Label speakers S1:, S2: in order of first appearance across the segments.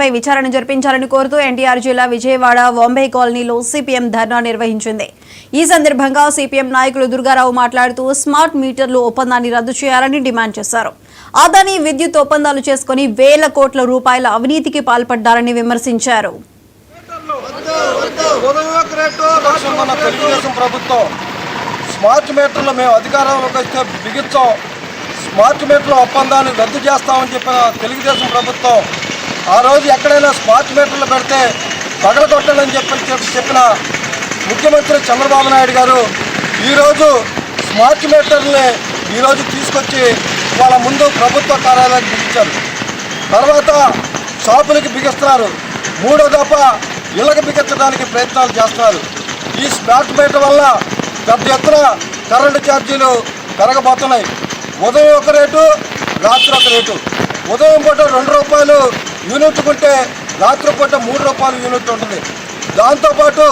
S1: పై విచారణ జరిపించాలని కోరుతూ ఎన్టీఆర్ జిల్లా విజయవాడ బాంబే కాలనీలో సిపిఎం ధర్నా నిర్వహించింది. ఈ సందర్భంగా సిపిఎం నాయకులు దుర్గారావు మాట్లాడుతూ స్మార్ట్ మీటర్లు ఒప్పందాన్ని రద్దు చేయాలని డిమాండ్ చేశారు. అదానీ విద్యుత్ ఒప్పందాలు చేసుకుని వేల కోట్ల రూపాయల అవినీతికి పాల్పడ్డారని విమర్శించారు.
S2: స్మార్ట్ మీటర్లు మేము అధికారంలోకి వస్తే బిగించాం, స్మార్ట్ మీటర్ల ఒప్పందాన్ని రద్దు చేస్తామని చెప్పిన తెలుగుదేశం ప్రభుత్వం ఆ రోజు ఎక్కడైనా స్మార్ట్ మీటర్లు పెడితే పగలగొట్టాలని చెప్పిన ముఖ్యమంత్రి చంద్రబాబు నాయుడు గారు ఈరోజు స్మార్ట్ మీటర్ని ఈరోజు తీసుకొచ్చి వాళ్ళ ముందు ప్రభుత్వ కార్యాలయానికి బిగించారు. తర్వాత షాపులకి బిగిస్తున్నారు, మూడో దఫా ఇళ్ళకి బిగించడానికి ప్రయత్నాలు చేస్తున్నారు. ఈ స్మార్ట్ మీటర్ వల్ల పెద్ద ఎత్తున కరెంటు ఛార్జీలు పెరగబోతున్నాయి. ఉదయం ఒక రేటు, రాత్రి ఒక రేటు. ఉదయం పూట 2 రూపాయలు యూనిట్ కొంటే రాత్రి పూట 3 రూపాయలు యూనిట్ ఉంటుంది. దాంతోపాటు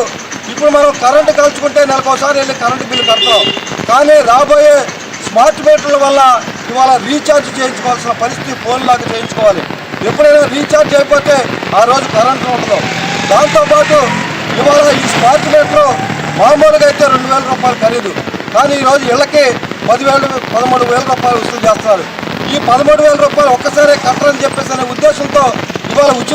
S2: ఇప్పుడు మనం కరెంటు కలుసుకుంటే నెలకోసారి వెళ్ళి కరెంటు బిల్లు కడతాం. కానీ రాబోయే స్మార్ట్ మీటర్ల వల్ల ఇవాళ రీఛార్జ్ చేయించుకోవాల్సిన పరిస్థితి ఫోన్లాగా చేయించుకోవాలి. ఎప్పుడైనా రీఛార్జ్ అయిపోతే ఆ రోజు కరెంటు ఉండదు. దాంతోపాటు ఇవాళ ఈ స్మార్ట్ మీటర్ మామూలుగా అయితే 2,000 రూపాయలు ఖరీదు, కానీ ఈరోజు ఇళ్ళకి 13,000 రూపాయలు వసూలు చేస్తున్నారు. ఈ 13,000 రూపాయలు ఒక్కసారి కట్టరని చెప్పేసి అనే ఉద్దేశంతో ఇవాళ ఉచిత